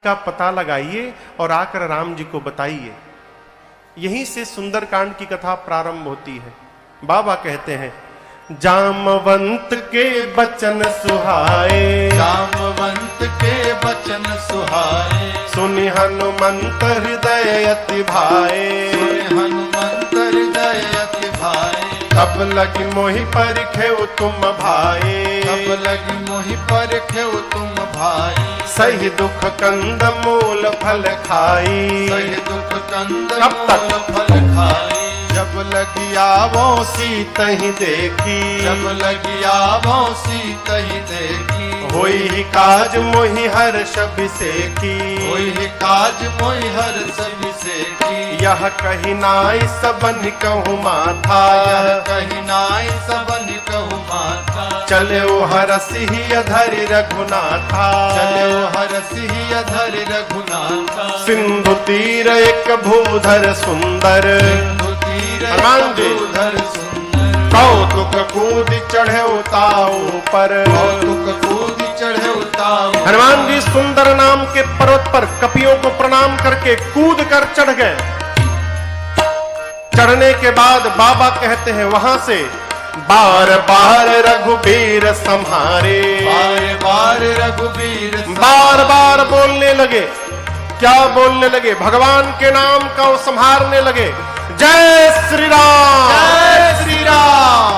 का पता लगाइए और आकर राम जी को बताइए। यहीं से सुंदरकांड की कथा प्रारंभ होती है। बाबा कहते हैं, जामवंत के बचन सुहाए, जामवंत के बचन सुहाए, सुनि हनुमंत हृदय अति भाए, सुनि हनुमंत हृदय अति भाए। तब लगी मोहि परिखेउ तुम भाए, तब लगी मोहि परिखेउ तुम भाई। सही दुख कंद मूल फल खाई, सही दुख कंद कब तक? मूल फल खाई। जब लगी आवो सीतहि देखी, जब लगी आवो सीतहि देखी। होई ही काज मोहि हर्ष बिसेकी, होई काज मोहि हर्ष बिसेकी। यह कही नाई सबन कहूँ माथा, यह कही नाई सबन कहूँ माथा। चले ओ हरसिहि अधरि रघुनाथा, चले ओ हरसिहि अधरि रघुनाथा। सिंधु तीर एक भूधर सुंदर, हनुमान जी। भूधर सुंदर। कौतुक कूद चढ़े उताऊ पर, कौतुक कूद चढ़े उताऊ। हनुमान जी सुंदर नाम के पर्वत पर कपियों को प्रणाम करके कूद कर चढ़ गए। चढ़ने के बाद बाबा कहते हैं, वहां से बार बार रघुबीर संहारे, बार बार रघुबीर बार बार बोलने लगे। क्या बोलने लगे? भगवान के नाम का वो संहारने लगे। जय श्री राम, जय श्री राम,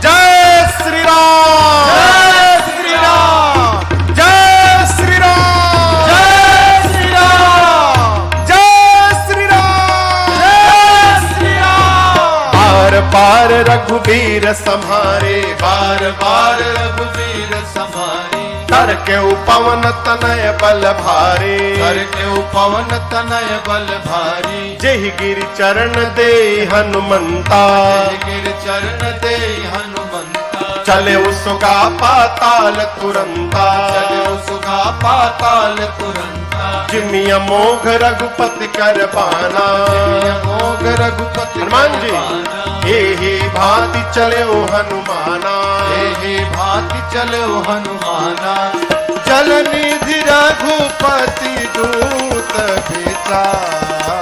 जय श्री राम, जय श्री राम, जय श्री राम, जय श्री राम, जय श्री राम, जय श्री राम। बार बार रघुबीर संहारे, बार बार रघुबीर संहारे। तर के उपवन तनय बल भारे, कर के उपवन तनय बल भारी। जेहि गिर चरण दे हनुमंता, गिर चरण दे हनुमंता। चले उसका पाताल तुरंता, चले उसका पाताल तुरंता। जिमिय मोघ रघुपति कर बाना, मोघ रघुपति हनुमान जी। करबाना। एहि भांति चले ओ हनुमाना, एहि भांति चले ओ हनुमाना। जल निधि रघुपति दूत बिचारे,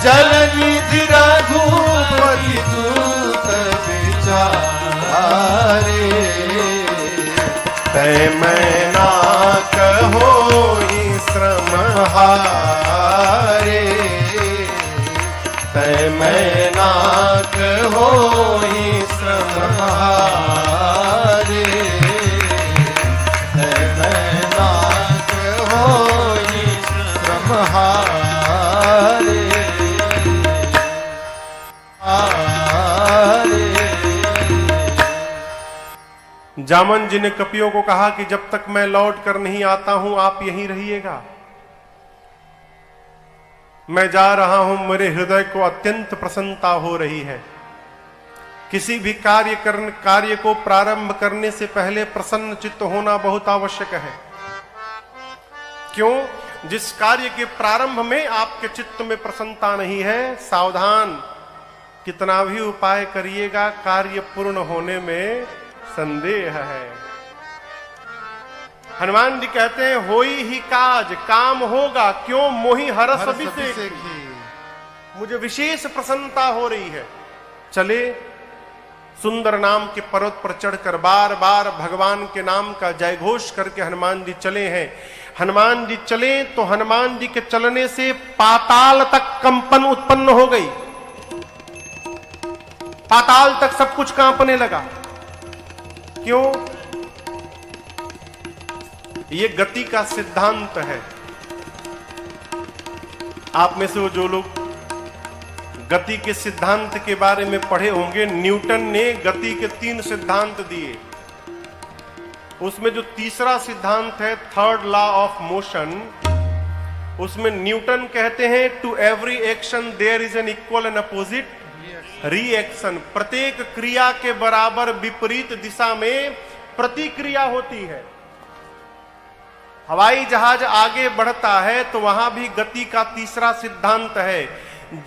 जल निधि रघुपति दूत बिचारे। तै मैं ना कहोहि श्रम हारे, तै मैं ना कहोहि श्रम हारे, तै मैं ना कहोहि श्रम हारे। जामन जी ने कपियों को कहा कि जब तक मैं लौट कर नहीं आता हूं आप यहीं रहिएगा। मैं जा रहा हूं, मेरे हृदय को अत्यंत प्रसन्नता हो रही है। किसी भी कार्य को प्रारंभ करने से पहले प्रसन्न चित्त होना बहुत आवश्यक है। क्यों? जिस कार्य के प्रारंभ में आपके चित्त में प्रसन्नता नहीं है, सावधान। कितना भी उपाय करिएगा, कार्य पूर्ण होने में संदेह है। हनुमान जी कहते हैं, होई ही काज, काम होगा। क्यों? मोहि हरस अभिषेकी, मुझे विशेष प्रसन्नता हो रही है। चले सुंदर नाम के पर्वत पर चढ़कर बार बार भगवान के नाम का जयघोष करके हनुमान जी चले हैं। हनुमान जी चले तो हनुमान जी के चलने से पाताल तक कंपन उत्पन्न हो गई। पाताल तक सब कुछ कांपने लगा। क्यों? ये गति का सिद्धांत है। आप में से वो जो लोग गति के सिद्धांत के बारे में पढ़े होंगे, न्यूटन ने गति के 3 सिद्धांत दिए। उसमें जो तीसरा सिद्धांत है, थर्ड लॉ ऑफ मोशन, उसमें न्यूटन कहते हैं, to every action there is an equal and opposite reaction. प्रत्येक क्रिया के बराबर विपरीत दिशा में प्रतिक्रिया होती है। हवाई जहाज आगे बढ़ता है तो वहां भी गति का तीसरा सिद्धांत है।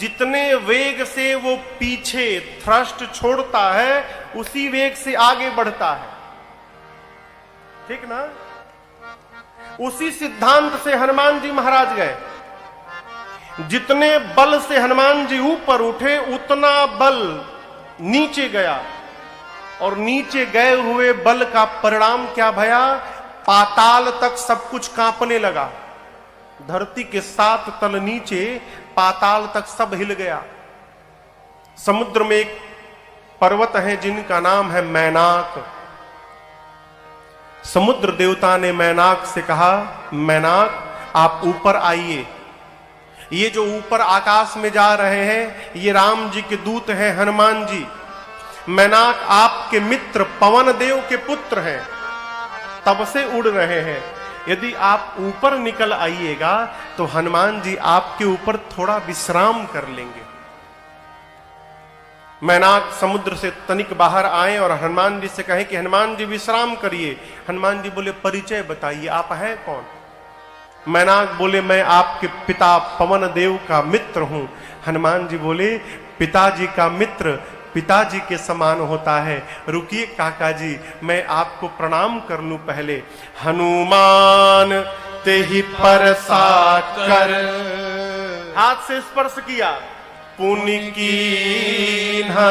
जितने वेग से वो पीछे थ्रस्ट छोड़ता है, उसी वेग से आगे बढ़ता है। ठीक ना? उसी सिद्धांत से हनुमान जी महाराज गए। जितने बल से हनुमान जी ऊपर उठे उतना बल नीचे गया, और नीचे गए हुए बल का परिणाम क्या भया? पाताल तक सब कुछ कांपने लगा। धरती के 7 तल नीचे पाताल तक सब हिल गया। समुद्र में एक पर्वत है जिनका नाम है मैनाक। समुद्र देवता ने मैनाक से कहा, मैनाक आप ऊपर आइए। ये जो ऊपर आकाश में जा रहे हैं ये राम जी के दूत हैं, हनुमान जी। मैनाक आपके मित्र पवन देव के पुत्र हैं, तब से उड़ रहे हैं। यदि आप ऊपर निकल आइएगा तो हनुमान जी आपके ऊपर थोड़ा विश्राम कर लेंगे। मैनाक समुद्र से तनिक बाहर आए और हनुमान जी से कहे कि हनुमान जी विश्राम करिए। हनुमान जी बोले, परिचय बताइए, आप हैं कौन? मैनाक बोले, मैं आपके पिता पवन देव का मित्र हूं। हनुमान जी बोले, पिताजी का मित्र पिताजी के समान होता है। रुकिए काका जी, मैं आपको प्रणाम कर लूं पहले। हनुमान ते ही परसा कर, हाथ से स्पर्श किया, पुण्य कीन्हा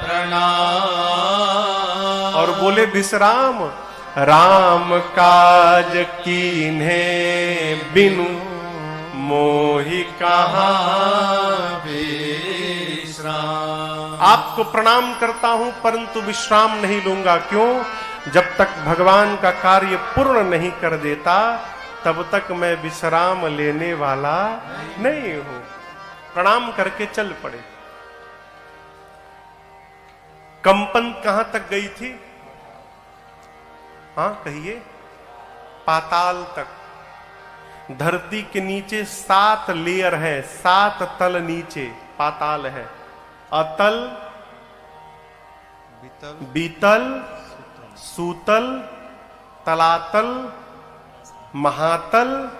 प्रणाम, और बोले विश्राम। राम काज कीन्हे बिनु मोहि कहाँ विश्राम। आपको प्रणाम करता हूं परंतु विश्राम नहीं लूंगा। क्यों? जब तक भगवान का कार्य पूर्ण नहीं कर देता तब तक मैं विश्राम लेने वाला नहीं हूं। प्रणाम करके चल पड़े। कंपन कहां तक गई थी? हाँ कहिए, पाताल तक। धरती के नीचे 7 लेयर है, 7 तल नीचे पाताल है। अतल, बीतल, सूतल, तलातल, महातल,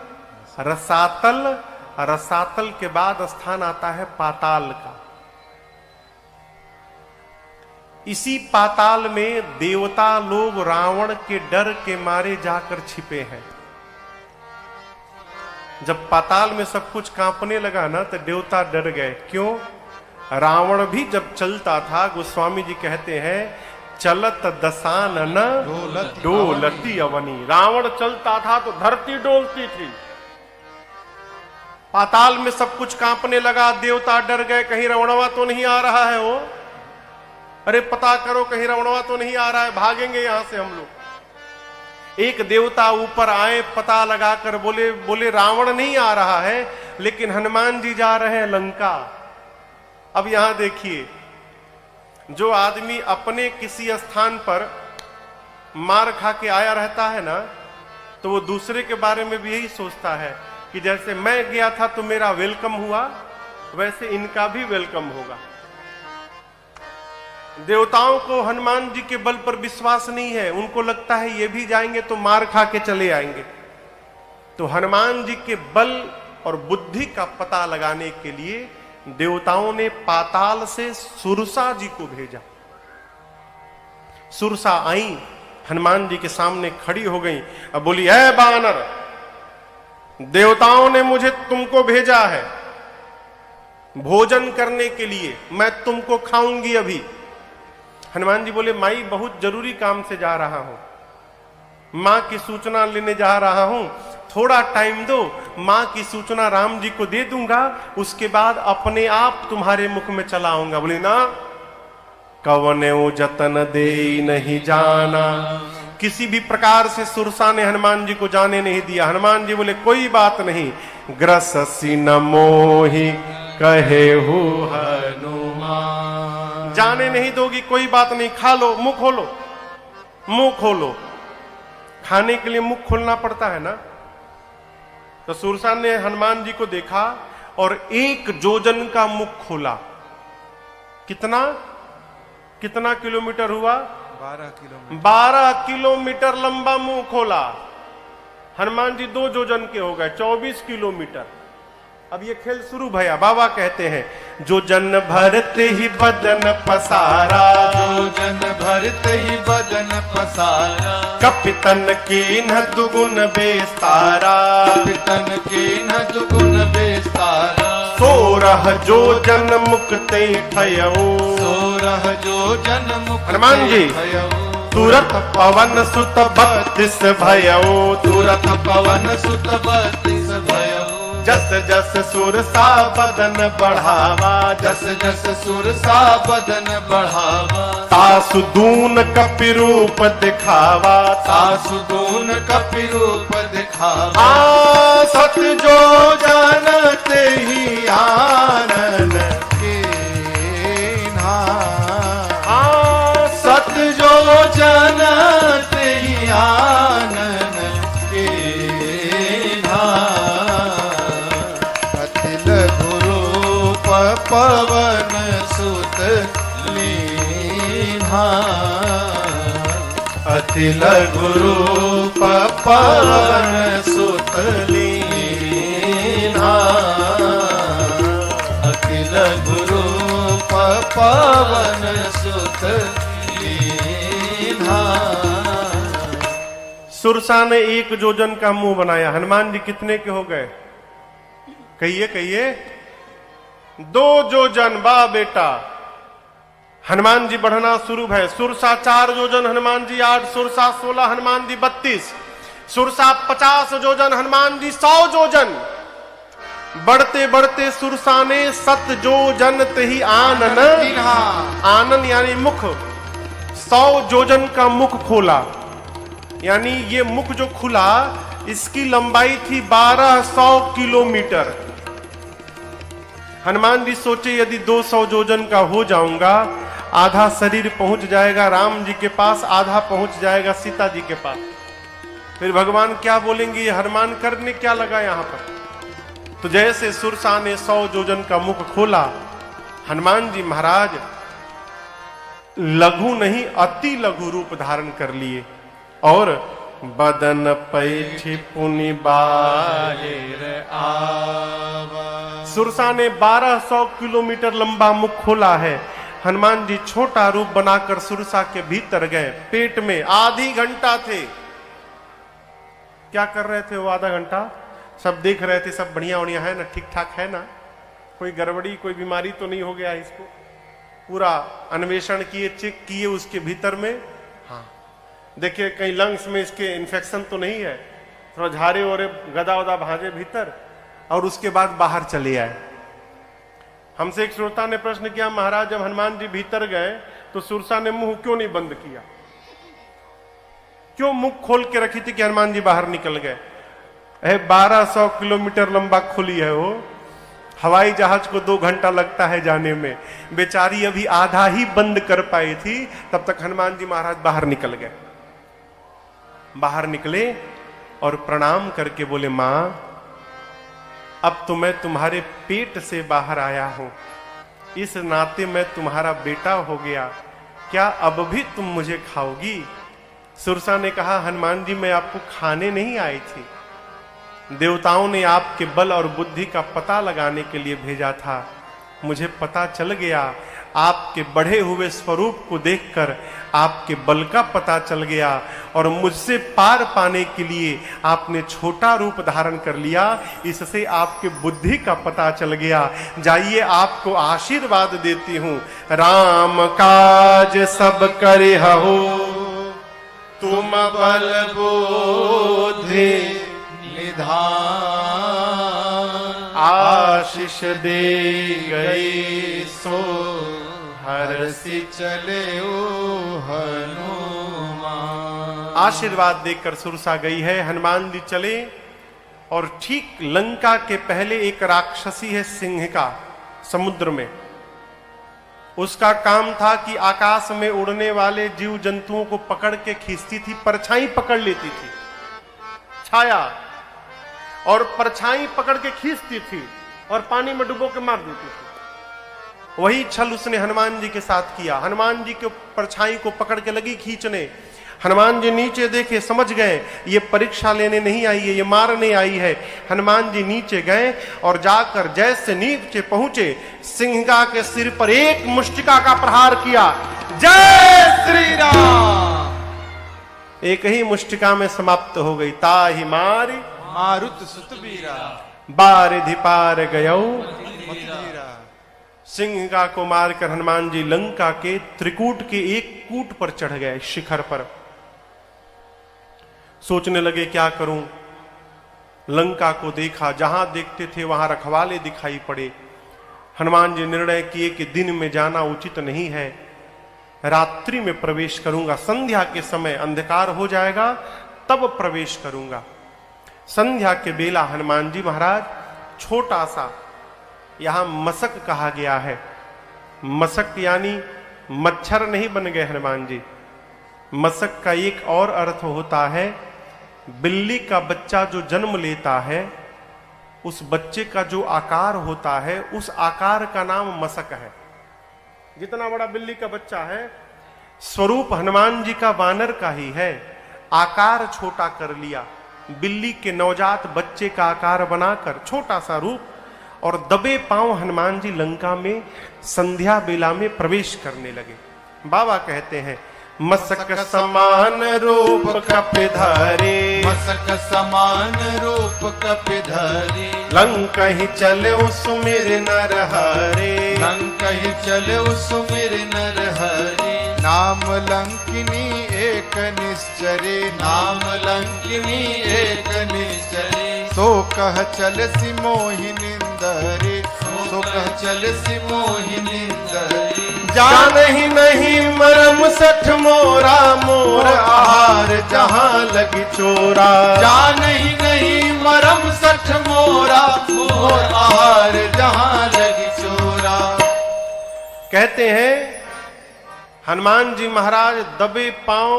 रसातल। रसातल के बाद स्थान आता है पाताल का। इसी पाताल में देवता लोग रावण के डर के मारे जाकर छिपे हैं। जब पाताल में सब कुछ कांपने लगा ना तो देवता डर गए। क्यों? रावण भी जब चलता था, गोस्वामी जी कहते हैं, चलत दसानन डोलती अवनी। रावण चलता था तो धरती डोलती थी। पाताल में सब कुछ कांपने लगा, देवता डर गए, कहीं रावणवा तो नहीं आ रहा है वो। अरे पता करो कहीं रावणवा तो नहीं आ रहा है, भागेंगे यहां से हम लोग। एक देवता ऊपर आए, पता लगाकर बोले रावण नहीं आ रहा है, लेकिन हनुमान जी जा रहे हैं लंका। अब यहां देखिए, जो आदमी अपने किसी स्थान पर मार खा के आया रहता है ना, तो वो दूसरे के बारे में भी यही सोचता है कि जैसे मैं गया था तो मेरा वेलकम हुआ, वैसे इनका भी वेलकम होगा। देवताओं को हनुमान जी के बल पर विश्वास नहीं है। उनको लगता है ये भी जाएंगे तो मार खा के चले आएंगे। तो हनुमान जी के बल और बुद्धि का पता लगाने के लिए देवताओं ने पाताल से सुरसा जी को भेजा। सुरसा आई, हनुमान जी के सामने खड़ी हो गई। अब बोली, ऐ बानर, देवताओं ने मुझे तुमको भेजा है भोजन करने के लिए, मैं तुमको खाऊंगी अभी। हनुमान जी बोले, माई बहुत जरूरी काम से जा रहा हूं, मां की सूचना लेने जा रहा हूं, थोड़ा टाइम दो, मां की सूचना राम जी को दे दूंगा, उसके बाद अपने आप तुम्हारे मुख में चला आऊंगा। बोले ना, कवने जतन दे नहीं जाना। किसी भी प्रकार से सुरसा ने हनुमान जी को जाने नहीं दिया। हनुमान जी बोले, कोई बात नहीं, ग्रससी न मोहि कहे हो हनुमान। जाने नहीं दोगी, कोई बात नहीं, खा लो, मुंह खोलो, मुंह खोलो। खाने के लिए मुंह खोलना पड़ता है ना। तो सुरसा ने हनुमान जी को देखा और 1 जोजन का मुख खोला। कितना कितना किलोमीटर हुआ? 12 किलोमीटर। 12 किलोमीटर लंबा मुंह खोला। हनुमान जी 2 जोजन के हो गए, 24 किलोमीटर। अब ये खेल शुरू भया। बाबा कहते हैं जो जन भरते ही बदन पसारा, जो जन भरते ही बदन पसारा, कपितन की न दुगुन बेस्तारा, पितन के न दुगुन बेस्तारा, सोरह जो जन मुक्ते ठयऊ, सोरह जो जन मुक्त हनुमान जी, तुरत पवन सुत 32 भयऊ, तुरत पवन सुत 32 भयो, जस जस सुरसा बदन बढ़ावा, जस जस सुरसा बदन बढ़ावा, तासु दून कपि रूप दिखावा, सासु दून कपि रूप दिखावा, आ सत जो जानते ही आनन के ना, सत जो जानते ही आनन के ना, अतिल गुरूप पवन सुत लीन्हा, अतिल गुरूप पवन सुत लीन्हा, अतिल गुरूप पवन सुत लीन्हा। सुरसा ने 1 जोजन का मुंह बनाया। हनुमान जी कितने के हो गए? कहिए कहिए 2 जोजन। बा बेटा, हनुमान जी बढ़ना शुरू है। सुरसा 4 जोजन, हनुमान जी 8, सुरसा 16, हनुमान जी 32, सुरसा 50 जोजन, हनुमान जी 100 जोजन। बढ़ते बढ़ते सुरसा ने 7 जोजन तही आनन, आनन यानी मुख, 100 जोजन का मुख खोला। यानी ये मुख जो खुला, इसकी लंबाई थी 1200 किलोमीटर। हनुमान जी सोचे यदि 200 जोजन का हो जाऊंगा, आधा शरीर पहुंच जाएगा राम जी के पास, आधा पहुंच जाएगा सीता जी के पास। फिर भगवान क्या बोलेंगे, ये हनुमान करने क्या लगा यहां पर। तो जैसे सुरसा ने 100 जोजन का मुख खोला, हनुमान जी महाराज लघु नहीं अति लघु रूप धारण कर लिए और बदन पैठी पुनि बाहिर आवा। सुरसा ने 1200 किलोमीटर लंबा मुख खोला है। हनुमान जी छोटा रूप बनाकर सुरसा के भीतर गए। पेट में आधी घंटा थे। क्या कर रहे थे वो आधा घंटा? सब देख रहे थे, सब बढ़िया बढ़िया है ना, ठीक ठाक है ना, कोई गड़बड़ी कोई बीमारी तो नहीं हो गया इसको। पूरा अन्वेषण किए, चेक किए उसके भीतर में। हाँ, देखिए कहीं लंग्स में इसके इन्फेक्शन तो नहीं है, थोड़ा झारे ओरे गदा वदा भाजे भीतर, और उसके बाद बाहर चले आए। हमसे एक श्रोता ने प्रश्न किया, महाराज जब हनुमान जी भीतर गए तो सुरसा ने मुंह क्यों नहीं बंद किया, क्यों मुंह खोल के रखी थी कि हनुमान जी बाहर निकल गए? 1200 किलोमीटर लंबा खुली है वो। हवाई जहाज को 2 घंटा लगता है जाने में, बेचारी अभी आधा ही बंद कर पाई थी, तब तक हनुमान जी महाराज बाहर निकल गए। बाहर निकले और प्रणाम करके बोले, मां अब तो मैं तुम्हारे पेट से बाहर आया हूं, इस नाते मैं तुम्हारा बेटा हो गया, क्या अब भी तुम मुझे खाओगी? सुरसा ने कहा, हनुमान जी मैं आपको खाने नहीं आई थी, देवताओं ने आपके बल और बुद्धि का पता लगाने के लिए भेजा था। मुझे पता चल गया, आपके बढ़े हुए स्वरूप को देखकर आपके बल का पता चल गया, और मुझसे पार पाने के लिए आपने छोटा रूप धारण कर लिया, इससे आपके बुद्धि का पता चल गया। जाइए आपको आशीर्वाद देती हूं। राम काज सब करे हो, तुम बल बुद्धि निधान, आशीष दे गई सो हरसि चले हनुमान। आशीर्वाद देकर सुरसा गई है। हनुमान जी चले और ठीक लंका के पहले एक राक्षसी है सिंहिका समुद्र में। उसका काम था कि आकाश में उड़ने वाले जीव जंतुओं को पकड़ के खींचती थी, परछाई पकड़ लेती थी, छाया और परछाई पकड़ के खींचती थी और पानी में डुबो के मार देती थी। वही छल उसने हनुमान जी के साथ किया। हनुमान जी के परछाई को पकड़ के लगी खींचने। हनुमान जी नीचे देखे, समझ गए ये परीक्षा लेने नहीं आई है, ये मारने आई है। हनुमान जी नीचे गए और जाकर जैसे नीचे पहुंचे, सिंहिका के सिर पर एक मुष्टिका का प्रहार किया। जय श्री राम। एक ही मुष्टिका में समाप्त हो गई। ताहि मारी मारुत सुत बीरा बारिधि पार गयौ। मतीरा। सिंहिका को मारकर हनुमान जी लंका के त्रिकूट के एक कूट पर चढ़ गए, शिखर पर। सोचने लगे क्या करूं। लंका को देखा, जहां देखते थे वहां रखवाले दिखाई पड़े। हनुमान जी निर्णय किए कि दिन में जाना उचित नहीं है, रात्रि में प्रवेश करूंगा। संध्या के समय अंधकार हो जाएगा तब प्रवेश करूंगा। संध्या के बेला हनुमान जी महाराज छोटा सा, यहां मसक कहा गया है, मसक यानी मच्छर नहीं बन गए हनुमान जी। मसक का एक और अर्थ होता है, बिल्ली का बच्चा जो जन्म लेता है उस बच्चे का जो आकार होता है उस आकार का नाम मसक है। जितना बड़ा बिल्ली का बच्चा है, स्वरूप हनुमान जी का वानर का ही है, आकार छोटा कर लिया। बिल्ली के नवजात बच्चे का आकार बनाकर छोटा सा रूप, और दबे पांव हनुमान जी लंका में संध्या बेला में प्रवेश करने लगे। बाबा कहते हैं, मसक समान रूप कपिधारे, मसक समान रूप कपिधारी, लंका ही चले सुमिर नरहरे, लंका ही चले सुमिर नरहरि। नाम लंकिनी एक निश्चरे, नाम लंकिनी एक निश्चरे। सो कह चल सी मोहिनिंदरे, सो कह चल सी मोहिनिंदरे। जान ही नहीं मरम सठ मोरा, मोर आहार जहां लगी चोरा। जान ही नहीं मरम सठ मोरा, मोर आहार जहां लगी चोरा। कहते हैं हनुमान जी महाराज दबे पांव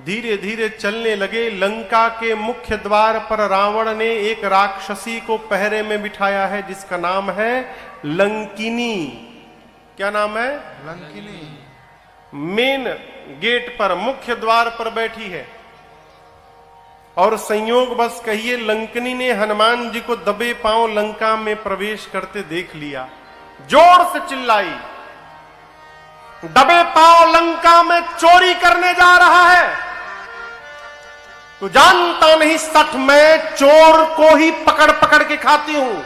धीरे धीरे चलने लगे। लंका के मुख्य द्वार पर रावण ने एक राक्षसी को पहरे में बिठाया है जिसका नाम है लंकिनी। क्या नाम है? लंकिनी। मेन गेट पर, मुख्य द्वार पर बैठी है। और संयोग बस कहिए, लंकिनी ने हनुमान जी को दबे पांव लंका में प्रवेश करते देख लिया, जोर से चिल्लाई, दबे पांव लंका में चोरी करने जा रहा है। तू जानता नहीं सठ, मैं चोर को ही पकड़ पकड़ के खाती हूं।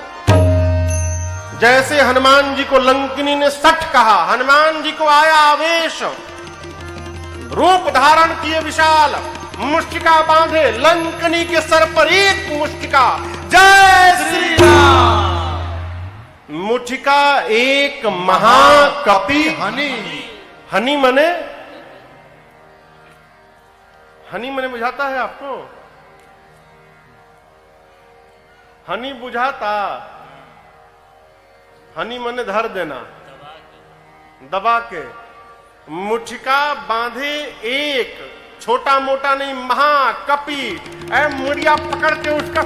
जैसे हनुमान जी को लंकिनी ने सठ कहा, हनुमान जी को आया आवेश, रूप धारण किए विशाल, मुष्टिका बांधे, लंकिनी के सर पर एक मुष्टिका। जय श्री राम। मुष्टिका एक महाकपि हनी। हनी मने, हनी मने बुझाता है आपको? हनी बुझाता? हनी मने धर देना, दबा के। मुठिका बांधे एक, छोटा मोटा नहीं, महाकपि। मुड़िया पकड़ के उसका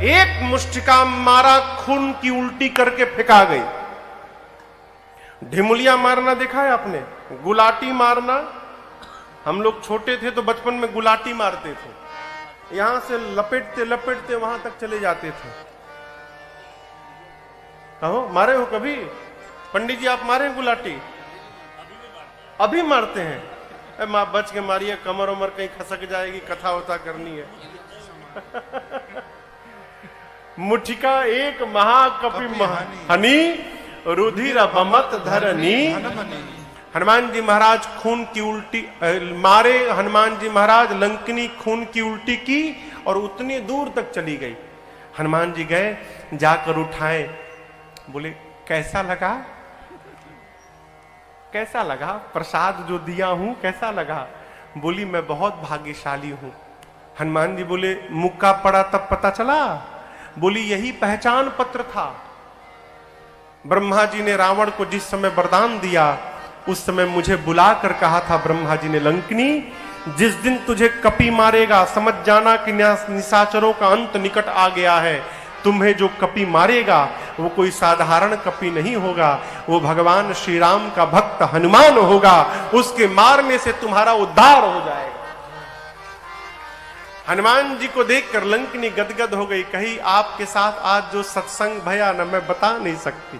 एक मुष्टिका मारा, खून की उल्टी करके फेंका गई। ढिमुलिया मारना देखा है आपने? गुलाटी मारना। हम लोग छोटे थे तो बचपन में गुलाटी मारते थे, यहां से लपेटते लपेटते वहां तक चले जाते थे। कहो मारे हो कभी? पंडित जी आप मारे गुलाटी? अभी मारते हैं? मां बच के मारिए, कमर उमर कहीं खसक जाएगी, कथा वथा करनी है। मुठिका एक महाकपि हनी, रुधिर बमत धरनी। हनुमान जी महाराज खून की उल्टी मारे। हनुमान जी महाराज लंकिनी खून की उल्टी की और उतनी दूर तक चली गई। हनुमान जी गए, जाकर उठाए, बोले कैसा लगा? कैसा लगा प्रसाद जो दिया हूं, कैसा लगा? बोली मैं बहुत भाग्यशाली हूं। हनुमान जी बोले मुक्का पड़ा तब पता चला? बोली यही पहचान पत्र था। ब्रह्मा जी ने रावण को जिस समय वरदान दिया उस समय मुझे बुलाकर कहा था ब्रह्मा जी ने, लंकिनी जिस दिन तुझे कपि मारेगा समझ जाना कि निशाचरों का अंत निकट आ गया है। तुम्हें जो कपि मारेगा वो कोई साधारण कपि नहीं होगा, वो भगवान श्री राम का भक्त हनुमान होगा। उसके मारने से तुम्हारा उद्धार हो जाएगा। हनुमान जी को देखकर लंकिनी गदगद हो गई, कही आपके साथ आज जो सत्संग भया न मैं बता नहीं सकती।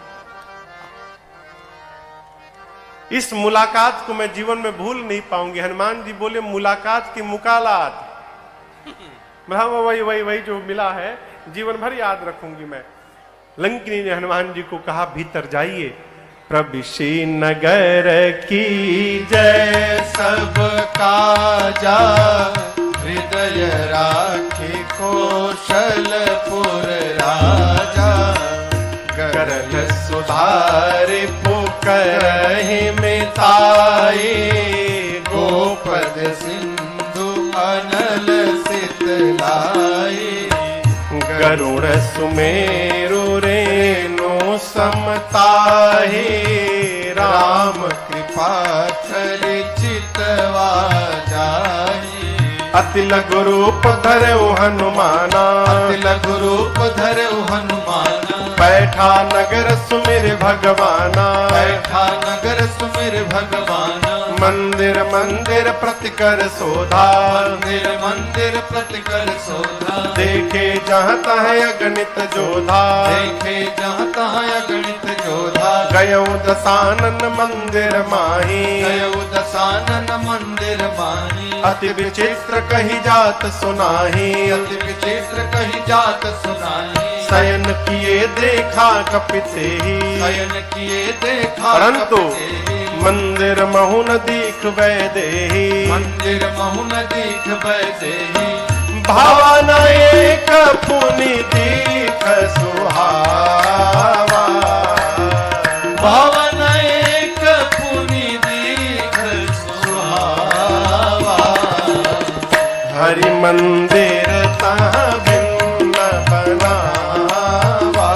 इस मुलाकात को मैं जीवन में भूल नहीं पाऊंगी। हनुमान जी बोले मुलाकात की मुकालात, वही जो मिला है जीवन भर याद रखूंगी मैं। लंकिनी ने हनुमान जी को कहा भीतर जाइए। प्रविशि नगर की जय सब काजा, हृदय राखी कौशलपुर राजा। करल सुधार पुकरहि मिताई, गोपद सिंधु अनल सितलाई। गरुड़ सुमेरु रेणु समताहि, राम कृपा करि चितवा जाहि। अति लघु रूप धरऊ हनुमाना, अति लघु रूप धरऊ हनुमाना। बैठा नगर सुमिर भगवाना, बैठा नगर सुमिर भगवाना। मंदिर मंदिर प्रतिकर शोधा, मंदिर मंदिर प्रतिकर शोधा। देखे जहाँ तहाँ अगणित जोधा, देखे जहाँ तहाँ अगणित जोधा। गयऊ दशानन मंदिर माही, गयऊ दशानन मंदिर माही। अति विचित्र कही जात सुनाही, अति विचित्र कही जात सुनाही। शयन किए देखा कपिते ही, शयन किए देखा परंतु कपिते ही। मंदिर महु न दीख वैदेही, मंदिर महु न दीख वैदेही। भावना एक पुनि दीख सुहावा, भावना एक पुनि दीख सुहावा। हरि मंदिर तहाँ भिन्न बनावा,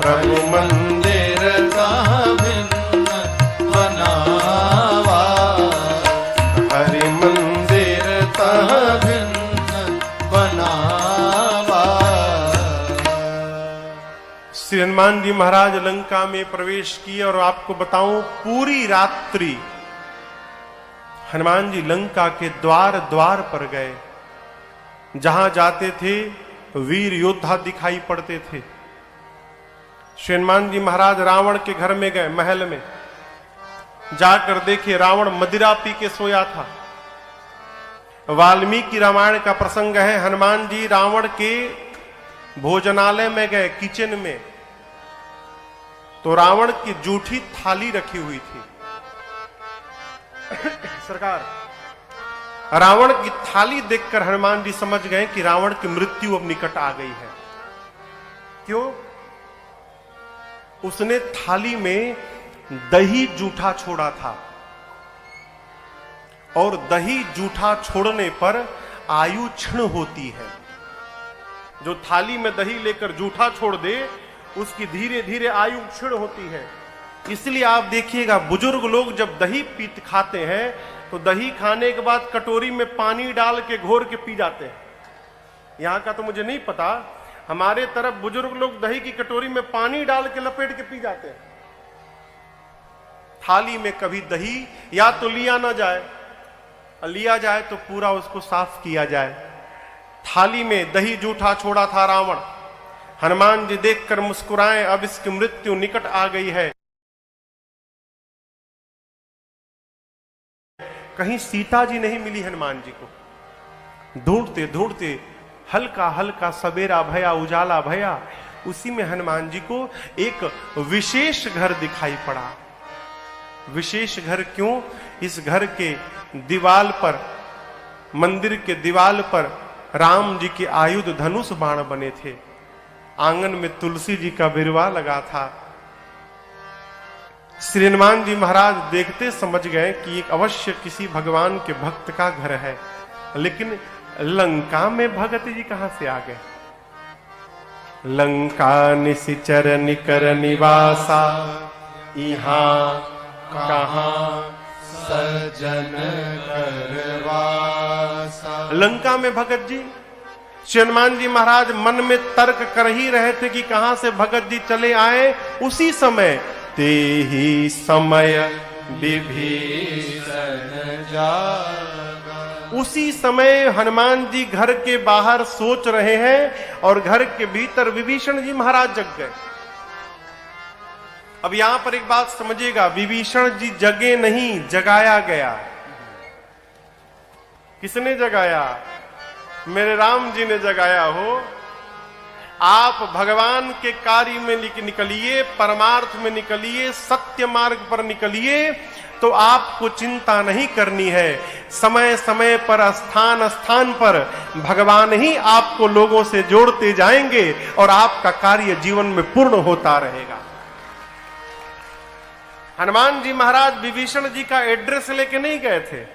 प्रभु मंदिर तहाँ भिन्न बनावा। हरि मंदिर तहाँ भिन्न बनावा। श्री हनुमान जी महाराज लंका में प्रवेश किए। और आपको बताऊं पूरी रात्रि हनुमान जी लंका के द्वार द्वार पर गए। जहां जाते थे वीर योद्धा दिखाई पड़ते थे। श्री हनुमान जी महाराज रावण के घर में गए, महल में जाकर देखे रावण मदिरा पी के सोया था। वाल्मीकि रामायण का प्रसंग है। हनुमान जी रावण के भोजनालय में गए, किचन में, तो रावण की जूठी थाली रखी हुई थी। सरकार, रावण की थाली देखकर हनुमान जी समझ गए कि रावण की मृत्यु अब निकट आ गई है। क्यों? उसने थाली में दही जूठा छोड़ा था, और दही जूठा छोड़ने पर आयु क्षीण होती है। जो थाली में दही लेकर जूठा छोड़ दे उसकी धीरे धीरे आयु क्षीण होती है। इसलिए आप देखिएगा बुजुर्ग लोग जब दही पीत खाते हैं तो दही खाने के बाद कटोरी में पानी डाल के घोर के पी जाते हैं। यहां का तो मुझे नहीं पता, हमारे तरफ बुजुर्ग लोग दही की कटोरी में पानी डाल के लपेट के पी जाते हैं। थाली में कभी दही या तो लिया ना जाए, लिया जाए तो पूरा उसको साफ किया जाए। थाली में दही जूठा छोड़ा था रावण। हनुमान जी देखकर मुस्कुराए, अब इसकी मृत्यु निकट आ गई है। कहीं सीता जी नहीं मिली हनुमान जी को। ढूंढते ढूंढते हल्का हल्का सवेरा भया, उजाला भया, उसी में हनुमान जी को एक विशेष घर दिखाई पड़ा। विशेष घर क्यों? इस घर के दीवाल पर, मंदिर के दीवाल पर राम जी के आयुध धनुष बाण बने थे। आंगन में तुलसी जी का बिरवा लगा था। श्री हनुमान जी महाराज देखते समझ गए कि एक अवश्य किसी भगवान के भक्त का घर है। लेकिन लंका में भगत जी कहां से आ गए? लंका निशिचर निकर निवासा, यहाँ कहां सज्जन करवासा। लंका में भगत जी श्री हनुमान जी महाराज मन में तर्क कर ही रहे थे कि कहां से भगत जी चले आए। उसी समय ते ही समय विभीषण जागा। उसी समय हनुमान जी घर के बाहर सोच रहे हैं और घर के भीतर विभीषण जी महाराज जग गए। अब यहां पर एक बात समझिएगा, विभीषण जी जगे नहीं, जगाया गया। किसने जगाया? मेरे राम जी ने जगाया हो। आप भगवान के कार्य में निकलिए, परमार्थ में निकलिए, सत्य मार्ग पर निकलिए, तो आपको चिंता नहीं करनी है। समय समय पर, स्थान स्थान पर भगवान ही आपको लोगों से जोड़ते जाएंगे और आपका कार्य जीवन में पूर्ण होता रहेगा। हनुमान जी महाराज विभीषण जी का एड्रेस लेके नहीं गए थे,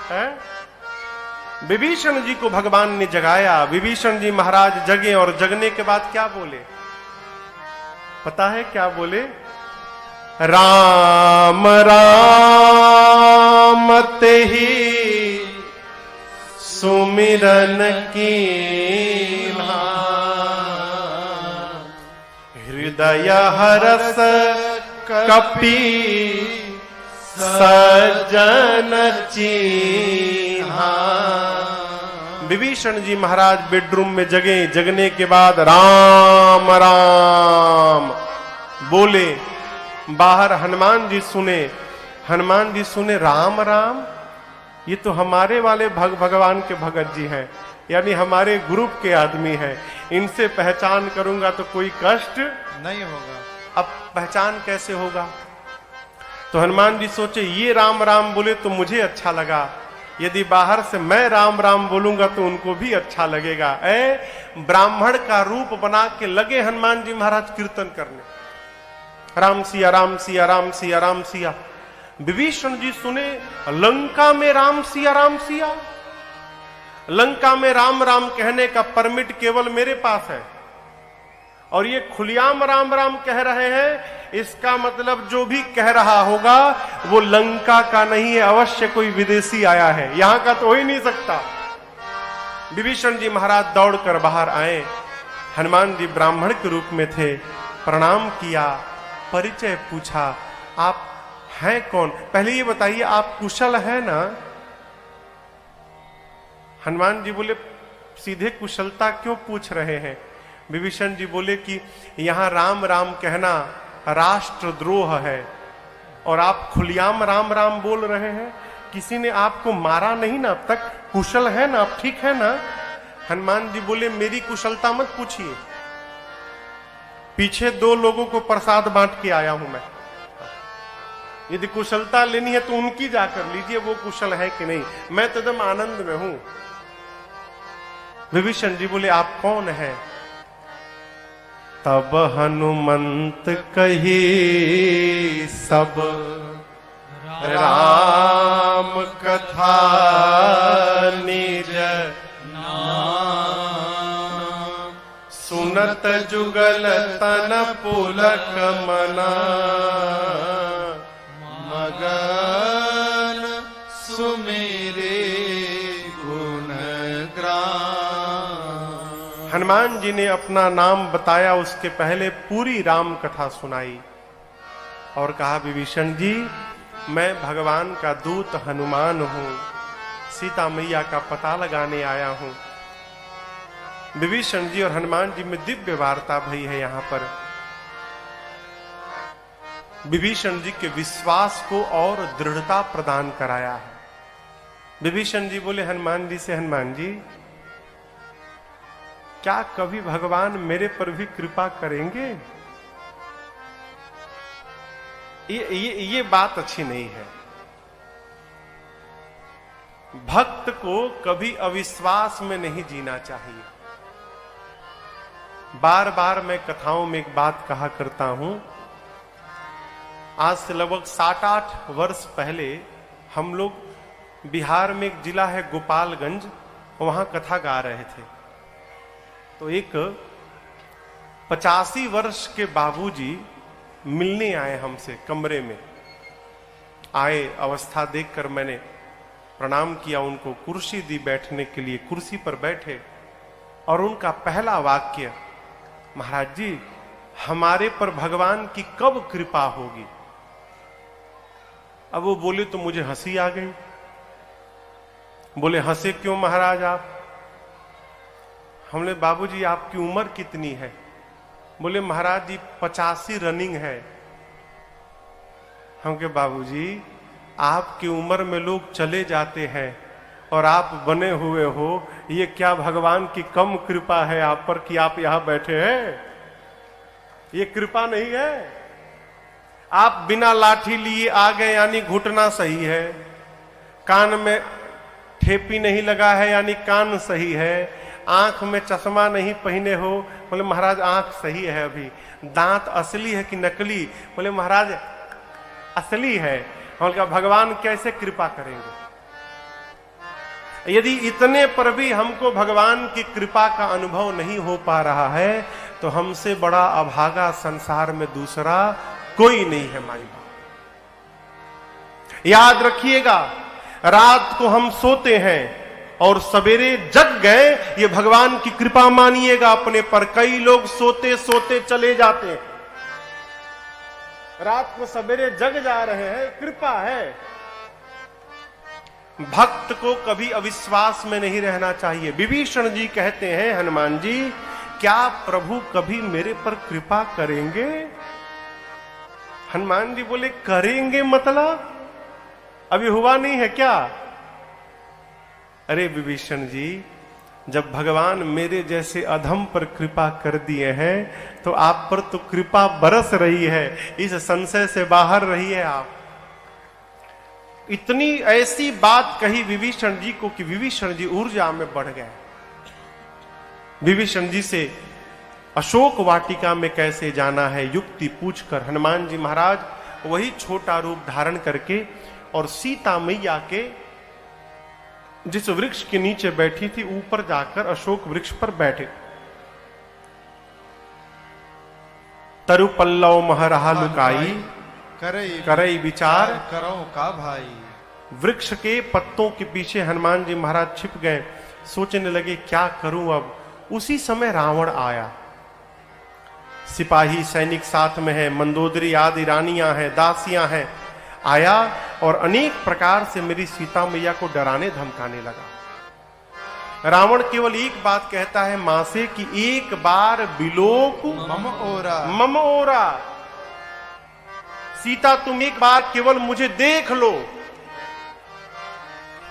हैं? विभीषण जी को भगवान ने जगाया। विभीषण जी महाराज जगे और जगने के बाद क्या बोले पता है? क्या बोले? राम राम तेहि सुमिरन कीन्हा, हृदय हरस कपि सज्जन चीन्हा। विभीषण जी महाराज बेडरूम में जगे। जगने के बाद राम राम बोले। बाहर हनुमान जी सुने। हनुमान जी सुने राम राम, ये तो हमारे वाले भगवान के भगत जी हैं, यानी हमारे ग्रुप के आदमी हैं। इनसे पहचान करूंगा तो कोई कष्ट नहीं होगा। अब पहचान कैसे होगा? तो हनुमान जी सोचे ये राम राम बोले तो मुझे अच्छा लगा, यदि बाहर से मैं राम राम बोलूंगा तो उनको भी अच्छा लगेगा। ब्राह्मण का रूप बना के लगे हनुमान जी महाराज कीर्तन करने, राम सिया राम सिया राम सिया राम सिया। विभीषण जी सुने लंका में राम सिया राम सिया, लंका में राम राम कहने का परमिट केवल मेरे पास है, और ये खुलियाम राम राम कह रहे हैं। इसका मतलब जो भी कह रहा होगा वो लंका का नहीं है, अवश्य कोई विदेशी आया है, यहां का तो हो ही नहीं सकता। विभीषण जी महाराज दौड़कर बाहर आए। हनुमान जी ब्राह्मण के रूप में थे। प्रणाम किया, परिचय पूछा, आप हैं कौन? पहले ये बताइए आप कुशल है ना? हनुमान जी बोले सीधे कुशलता क्यों पूछ रहे हैं? विभीषण जी बोले कि यहां राम राम कहना राष्ट्रद्रोह है और आप खुलियाम राम राम बोल रहे हैं। किसी ने आपको मारा नहीं ना अब तक? कुशल है ना? आप ठीक है ना? हनुमान जी बोले मेरी कुशलता मत पूछिए, पीछे 2 लोगों को प्रसाद बांट के आया हूं मैं। यदि कुशलता लेनी है तो उनकी जाकर लीजिए, वो कुशल है कि नहीं। मैं तो एकदम आनंद में हूं। विभीषण जी बोले आप कौन है? तब हनुमंत कही सब राम कथा निज नाम, सुनत जुगल तन पुलक मना, मगन सुमेरे गुण ग्राम। हनुमान जी ने अपना नाम बताया, उसके पहले पूरी राम कथा सुनाई और कहा विभीषण जी मैं भगवान का दूत हनुमान हूं, सीता मैया का पता लगाने आया हूं। विभीषण जी और हनुमान जी में दिव्य वार्ता भई है। यहां पर विभीषण जी के विश्वास को और दृढ़ता प्रदान कराया है। विभीषण जी बोले हनुमान जी से, हनुमान जी क्या कभी भगवान मेरे पर भी कृपा करेंगे? ये बात अच्छी नहीं है। भक्त को कभी अविश्वास में नहीं जीना चाहिए। बार बार मैं कथाओं में एक बात कहा करता हूं। आज से लगभग 7-8 वर्ष पहले हम लोग बिहार में एक जिला है गोपालगंज, वहां कथा गा रहे थे। तो एक 85 वर्ष के बाबूजी मिलने आए हमसे, कमरे में आए। अवस्था देखकर मैंने प्रणाम किया, उनको कुर्सी दी बैठने के लिए, कुर्सी पर बैठे और उनका पहला वाक्य, महाराज जी हमारे पर भगवान की कब कृपा होगी। अब वो बोले तो मुझे हंसी आ गई। बोले हंसे क्यों महाराज आप? हमने बाबूजी आपकी उम्र कितनी है? बोले महाराज जी 85 रनिंग है। हम के बाबूजी आपकी उम्र में लोग चले जाते हैं और आप बने हुए हो, ये क्या भगवान की कम कृपा है आप पर कि आप यहां बैठे हैं? ये कृपा नहीं है। आप बिना लाठी लिए आ गए यानी घुटना सही है, कान में ठेपी नहीं लगा है यानी कान सही है, आंख में चश्मा नहीं पहने हो, बोले महाराज आंख सही है अभी, दांत असली है कि नकली? बोले महाराज असली है। हमने कहा भगवान कैसे कृपा करेंगे? यदि इतने पर भी हमको भगवान की कृपा का अनुभव नहीं हो पा रहा है तो हमसे बड़ा अभागा संसार में दूसरा कोई नहीं है माई बाप। याद रखिएगा, रात को हम सोते हैं और सवेरे जग गए, ये भगवान की कृपा मानिएगा अपने पर। कई लोग सोते सोते चले जाते हैं, रात को सवेरे जग जा रहे हैं, कृपा है। भक्त को कभी अविश्वास में नहीं रहना चाहिए। विभीषण जी कहते हैं हनुमान जी, क्या प्रभु कभी मेरे पर कृपा करेंगे? हनुमान जी बोले करेंगे मतलब अभी हुआ नहीं है क्या? अरे विभीषण जी, जब भगवान मेरे जैसे अधम पर कृपा कर दिए हैं तो आप पर तो कृपा बरस रही है, इस संशय से बाहर रहिए आप। इतनी ऐसी बात कही विभीषण जी को कि विभीषण जी ऊर्जा में बढ़ गए। विभीषण जी से अशोक वाटिका में कैसे जाना है युक्ति पूछकर हनुमान जी महाराज वही छोटा रूप धारण करके और सीता मैया के जिस वृक्ष के नीचे बैठी थी ऊपर जाकर अशोक वृक्ष पर बैठे। तरु पल्लव महरहा लुकाई, करई विचार करो का भाई। वृक्ष के पत्तों के पीछे हनुमान जी महाराज छिप गए, सोचने लगे क्या करूं अब। उसी समय रावण आया, सिपाही सैनिक साथ में है, मंदोदरी आदि रानियां हैं, दासियां हैं। आया और अनेक प्रकार से मेरी सीता मैया को डराने धमकाने लगा। रावण केवल एक बात कहता है मां से कि एक बार बिलोक मम ओरा, सीता तुम एक बार केवल मुझे देख लो।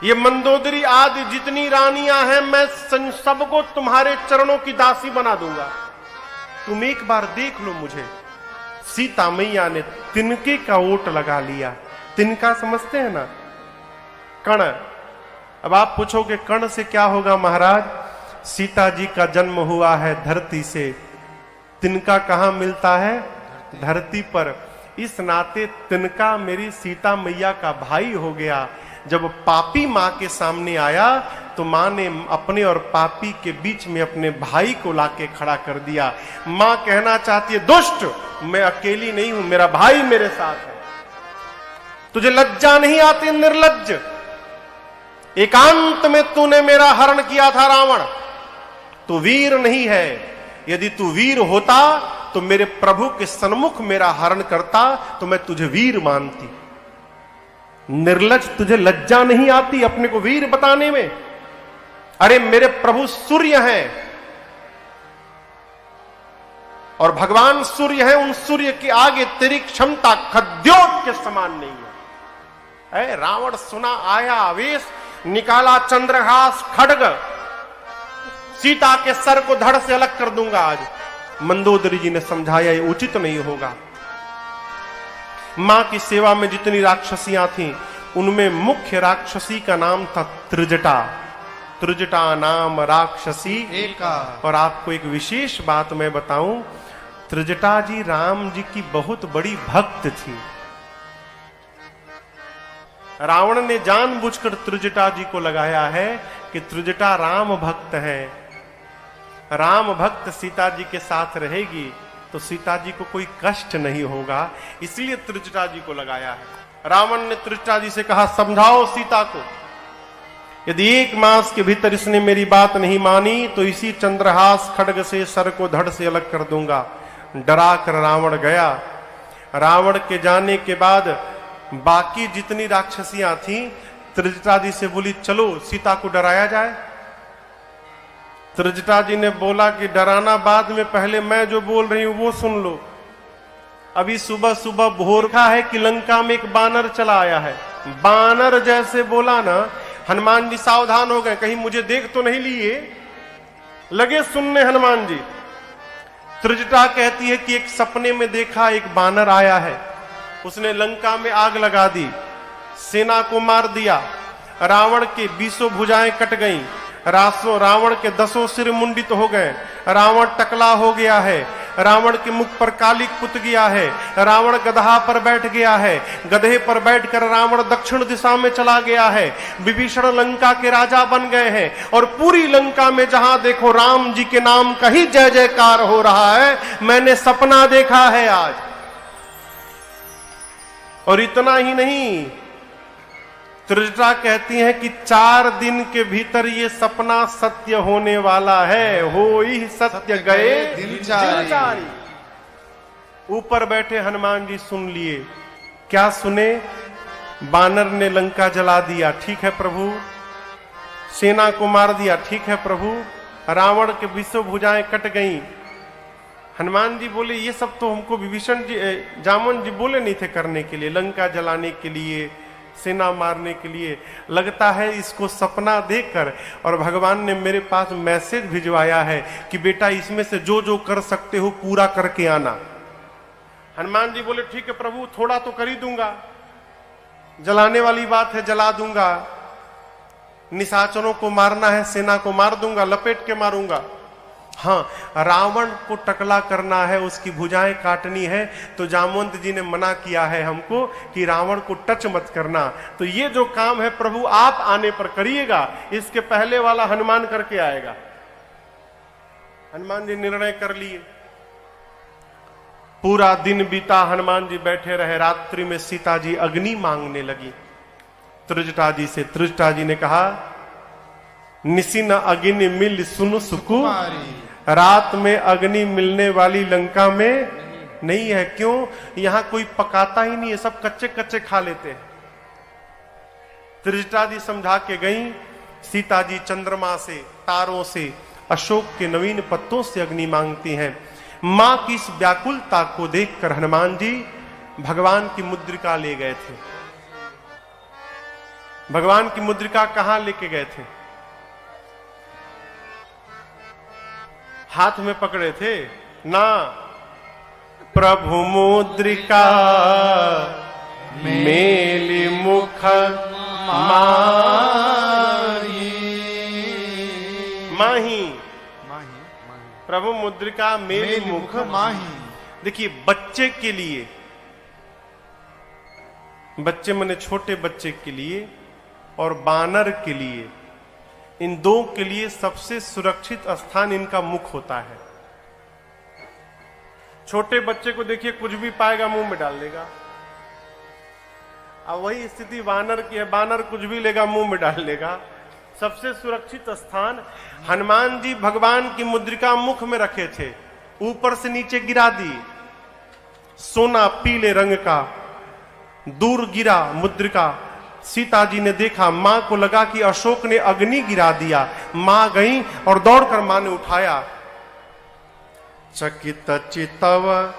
ये मंदोदरी आदि जितनी रानियां हैं मैं सबको तुम्हारे चरणों की दासी बना दूंगा, तुम एक बार देख लो मुझे। सीता मैया ने तिनके का ओट लगा लिया। तिनका समझते हैं ना, कण। अब आप पूछोगे कण से क्या होगा महाराज? सीता जी का जन्म हुआ है धरती से, तिनका कहां मिलता है? धरती पर। इस नाते तिनका मेरी सीता मैया का भाई हो गया। जब पापी मां के सामने आया तो मां ने अपने और पापी के बीच में अपने भाई को लाके खड़ा कर दिया। मां कहना चाहती है दुष्ट, मैं अकेली नहीं हूं, मेरा भाई मेरे साथ है। तुझे लज्जा नहीं आती निर्लज्ज? एकांत में तूने मेरा हरण किया था रावण, तू वीर नहीं है। यदि तू वीर होता तो मेरे प्रभु के सन्मुख मेरा हरण करता तो मैं तुझे वीर मानती। निर्लज्ज, तुझे लज्जा नहीं आती अपने को वीर बताने में? अरे मेरे प्रभु सूर्य हैं और भगवान सूर्य है, उन सूर्य के आगे तेरी क्षमता खद्योत के समान नहीं है। रावण सुना, आया आवेश, निकाला चंद्रहास खड्ग, सीता के सर को धड़ से अलग कर दूंगा आज। मंदोदरी जी ने समझाया ये उचित नहीं होगा। मां की सेवा में जितनी राक्षसियां थीं उनमें मुख्य राक्षसी का नाम था त्रिजटा। त्रिजटा नाम राक्षसी एका। और आपको एक विशेष बात मैं बताऊं, त्रिजटा जी राम जी की बहुत बड़ी भक्त थी। रावण ने जानबूझकर त्रिजटा जी को लगाया है कि त्रिजटा राम भक्त है, राम भक्त सीता जी के साथ रहेगी तो सीता जी को कोई कष्ट नहीं होगा, इसलिए त्रिजटा जी को लगाया है। रावण ने त्रिजटा जी से कहा समझाओ सीता को। यदि 1 मास के भीतर इसने मेरी बात नहीं मानी तो इसी चंद्रहास खड्ग से सर को धड़ से अलग कर दूंगा। डरा कर रावण गया। रावण के जाने के बाद बाकी जितनी राक्षसियां थीं त्रिजटा जी से बोली चलो सीता को डराया जाए। त्रिजटा जी ने बोला कि डराना बाद में, पहले मैं जो बोल रही हूं वो सुन लो। अभी सुबह सुबह भोर का है कि लंका में एक बानर चला आया है। बानर जैसे बोला ना, हनुमान जी सावधान हो गए, कहीं मुझे देख तो नहीं लिए। लगे सुनने हनुमान जी। त्रिजटा कहती है कि एक सपने में देखा एक बानर आया है, उसने लंका में आग लगा दी, सेना को मार दिया, रावण के 20 भुजाएं कट गईं, रावण के 10 सिर मुंडित हो गए, रावण टकला हो गया है, रावण के मुख पर कालिक पुत गया है, रावण गधा पर बैठ गया है, गधे पर बैठकर रावण दक्षिण दिशा में चला गया है, विभीषण लंका के राजा बन गए हैं और पूरी लंका में जहां देखो राम जी के नाम का ही जय जयकार हो रहा है। मैंने सपना देखा है आज। और इतना ही नहीं, त्रिजटा कहती हैं कि 4 दिन के भीतर ये सपना सत्य होने वाला है। हो ही सत्य गए दिनचारी। ऊपर बैठे हनुमान जी सुन लिए। क्या सुने? बानर ने लंका जला दिया, ठीक है प्रभु। सेना को मार दिया, ठीक है प्रभु। रावण के 20 भुजाएं कट गईं। हनुमान जी बोले ये सब तो हमको विभीषण जी, जामन जी बोले नहीं थे करने के लिए, लंका जलाने के लिए, सेना मारने के लिए। लगता है इसको सपना देखकर और भगवान ने मेरे पास मैसेज भिजवाया है कि बेटा इसमें से जो जो कर सकते हो पूरा करके आना। हनुमान जी बोले ठीक है प्रभु, थोड़ा तो कर ही दूंगा, जलाने वाली बात है जला दूंगा, निशाचरों को मारना है सेना को मार दूंगा, लपेट के मारूंगा। हाँ, रावण को टकला करना है, उसकी भुजाएं काटनी है, तो जामवंत जी ने मना किया है हमको कि रावण को टच मत करना। तो ये जो काम है प्रभु आप आने पर करिएगा, इसके पहले वाला हनुमान करके आएगा। हनुमान जी निर्णय कर लिए। पूरा दिन बीता, हनुमान जी बैठे रहे। रात्रि में सीता जी अग्नि मांगने लगी त्रिजटा जी से। त्रिजटा जी ने कहा निसिन अग्नि मिल सुनु सुकु, रात में अग्नि मिलने वाली लंका में नहीं है। क्यों? यहां कोई पकाता ही नहीं है, सब कच्चे कच्चे खा लेते हैं। त्रिजटा जी समझा के गई। सीता जी चंद्रमा से, तारों से, अशोक के नवीन पत्तों से अग्नि मांगती हैं। मां की इस व्याकुलता को देखकर हनुमान जी भगवान की मुद्रिका ले गए थे। भगवान की मुद्रिका कहां लेके गए थे? हाथ में पकड़े थे ना। प्रभु मुद्रिका मेली मुख माही। प्रभु मुद्रिका मेली मुख माही। देखिए बच्चे के लिए, बच्चे माने छोटे बच्चे के लिए और बानर के लिए, इन दो के लिए सबसे सुरक्षित स्थान इनका मुख होता है। छोटे बच्चे को देखिए कुछ भी पाएगा मुंह में डाल देगा। अब वही स्थिति बानर की है, बानर कुछ भी लेगा मुंह में डाल देगा। सबसे सुरक्षित स्थान हनुमान जी भगवान की मुद्रिका मुख में रखे थे, ऊपर से नीचे गिरा दी। सोना पीले रंग का दूर गिरा मुद्रिका। सीता जी ने देखा, मां को लगा कि अशोक ने अग्नि गिरा दिया। मां गई और दौड़कर मां ने उठाया। चकित चितव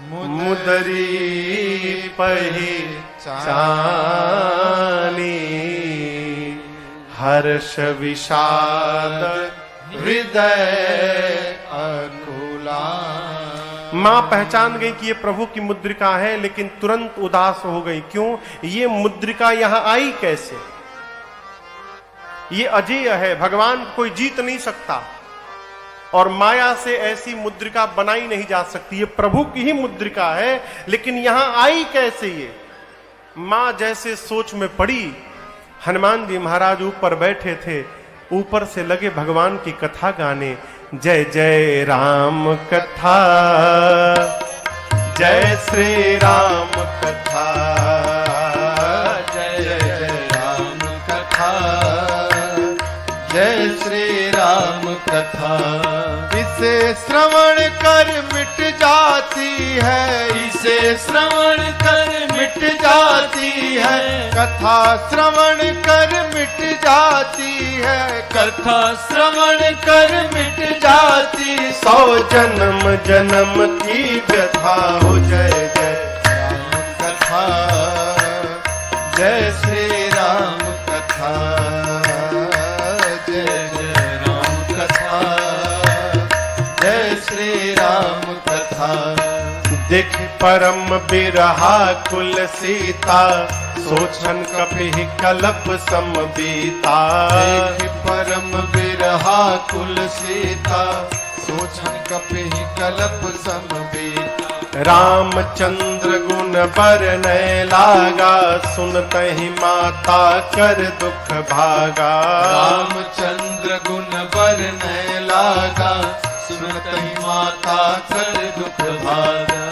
मुदरी पहिचानी, हर्ष विषाद हृदय अकुला। मां पहचान गई कि ये प्रभु की मुद्रिका है, लेकिन तुरंत उदास हो गई। क्यों? ये मुद्रिका यहां आई कैसे? ये अजेय है, भगवान कोई जीत नहीं सकता और माया से ऐसी मुद्रिका बनाई नहीं जा सकती। ये प्रभु की ही मुद्रिका है, लेकिन यहां आई कैसे ये? मां जैसे सोच में पड़ी। हनुमान जी महाराज ऊपर बैठे थे, ऊपर से लगे भगवान की कथा गाने। जय जय राम कथा, जय श्री राम कथा, जय जय राम कथा, जय श्री राम कथा। इसे श्रवण कर मिट जाती है, इसे श्रवण कर मिट जाती है, कथा श्रवण कर मिट जाती है, कथा श्रवण कर मिट जाती। 100 जन्म जन्म की व्यथा हो। जय जय राम कथा, जय श्री राम कथा, जय जय राम कथा, जय श्री राम कथा। देख परम बिरहा कुल सीता, सोचन कपि कलप सम बीता। देख परम बिरहा कुल सीता, सोचन कपि कलप सम बीता। रामचंद्र गुण बरनय लागा, सुनतहि माता कर दुख भागा। रामचंद्र गुण बरनय लागा, सुनतहि माता कर दुख भागा।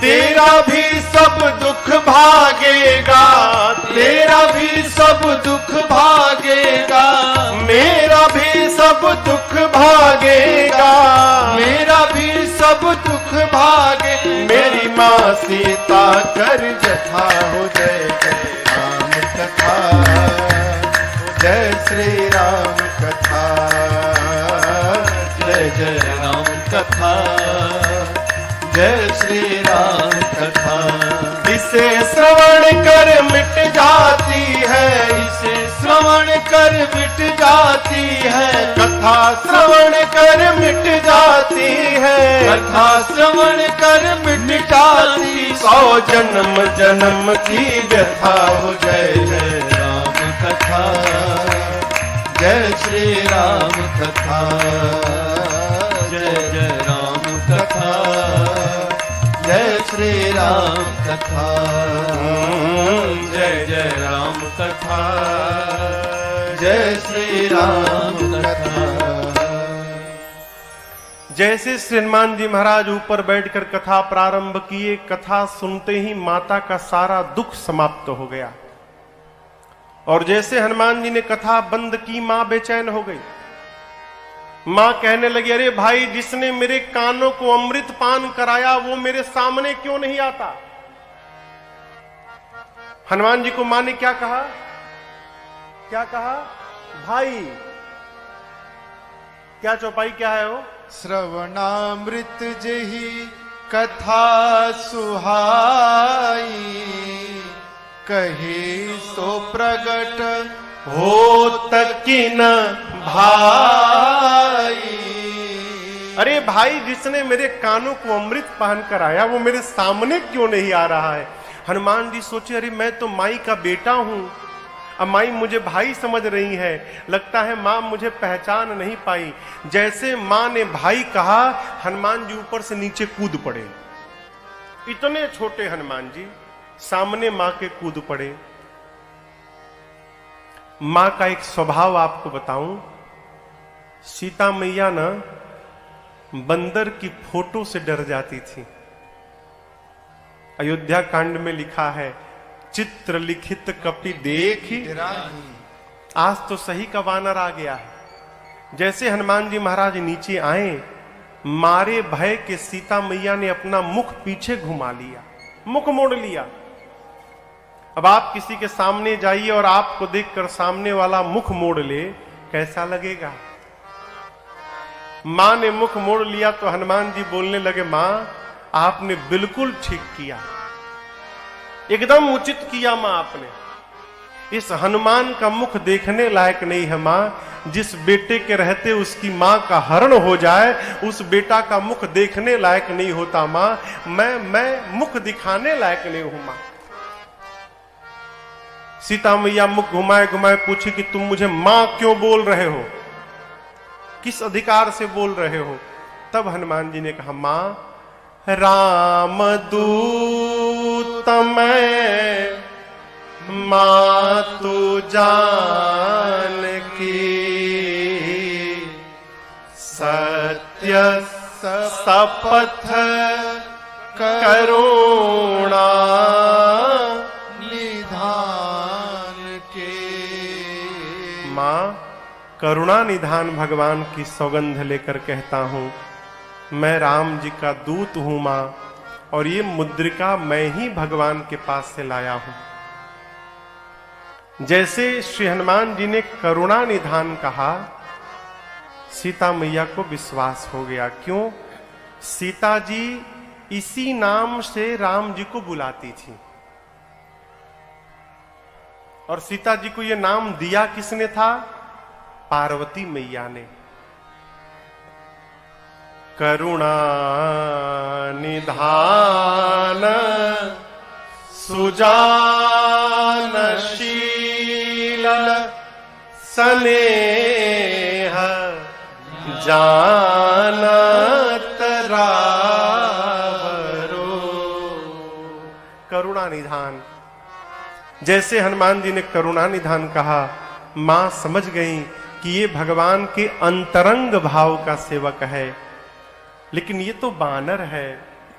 तेरा भी सब दुख भागेगा, तेरा भी सब दुख भागेगा, मेरा भी सब दुख भागेगा। मेरा भी सब दुख भागे। मेरी माँ सीता कर जथा हो। जय जय राम कथा, जय श्री राम कथा। जय जय राम कथा, जय श्री राम कथा। इसे श्रवण कर मिट जाती है, इसे श्रवण कर मिट जाती है, कथा श्रवण कर मिट जाती है, कथा श्रवण कर मिट जाती। 100 जन्म जन्म की व्यथा हो। जय जय राम कथा, जय श्री राम कथा, जय जय राम कथा, जय श्री राम कथा, जय जय राम कथा, जय श्री राम कथा। जैसे श्री हनुमान जी महाराज ऊपर बैठकर कथा प्रारंभ किए, कथा सुनते ही माता का सारा दुख समाप्त हो गया। और जैसे हनुमान जी ने कथा बंद की, मां बेचैन हो गई। मां कहने लगी, अरे भाई, जिसने मेरे कानों को अमृत पान कराया वो मेरे सामने क्यों नहीं आता? हनुमान जी को मां ने क्या कहा? क्या कहा? भाई। क्या चौपाई क्या है वो? श्रवणामृत जही कथा सुहाई, कही सो प्रगट हो तकिन भाई। अरे भाई, जिसने मेरे कानों को अमृत पान कराया वो मेरे सामने क्यों नहीं आ रहा है? हनुमान जी सोचे, अरे मैं तो माई का बेटा हूं, अब माई मुझे भाई समझ रही है, लगता है मां मुझे पहचान नहीं पाई। जैसे मां ने भाई कहा, हनुमान जी ऊपर से नीचे कूद पड़े। इतने छोटे हनुमान जी सामने मां के कूद पड़े। मां का एक स्वभाव आपको बताऊं, सीता मैया ना बंदर की फोटो से डर जाती थी। अयोध्या कांड में लिखा है, चित्र लिखित कपि देखी। आज तो सही का वानर आ गया है। जैसे हनुमान जी महाराज नीचे आए, मारे भय के सीता मैया ने अपना मुख पीछे घुमा लिया, मुख मोड़ लिया। अब आप किसी के सामने जाइए और आपको देखकर सामने वाला मुख मोड़ ले, कैसा लगेगा? मां ने मुख मोड़ लिया तो हनुमान जी बोलने लगे, मां आपने बिल्कुल ठीक किया, एकदम उचित किया मां आपने। इस हनुमान का मुख देखने लायक नहीं है मां। जिस बेटे के रहते उसकी मां का हरण हो जाए, उस बेटा का मुख देखने लायक नहीं होता मां। मैं मुख दिखाने लायक नहीं हूं मां। सीता मैया मुख घुमाए घुमाए पूछी कि तुम मुझे मां क्यों बोल रहे हो, किस अधिकार से बोल रहे हो? तब हनुमान जी ने कहा, मां राम दूत मैं, मां तू जान की, सत्य शपथ करुणा निधान के। मां करुणा निधान भगवान की सौगंध लेकर कहता हूं, मैं राम जी का दूत हूं मां, और ये मुद्रिका मैं ही भगवान के पास से लाया हूं। जैसे श्री हनुमान जी ने करुणा निधान कहा, सीता मैया को विश्वास हो गया। क्यों? सीता जी इसी नाम से राम जी को बुलाती थी, और सीता जी को यह नाम दिया किसने था? पार्वती मैया ने। करुणा निधान सुजानशील स्नेह जानत रावरो। करुणा निधान, जैसे हनुमान जी ने करुणा निधान कहा, मां समझ गई कि ये भगवान के अंतरंग भाव का सेवक है। लेकिन ये तो वानर है,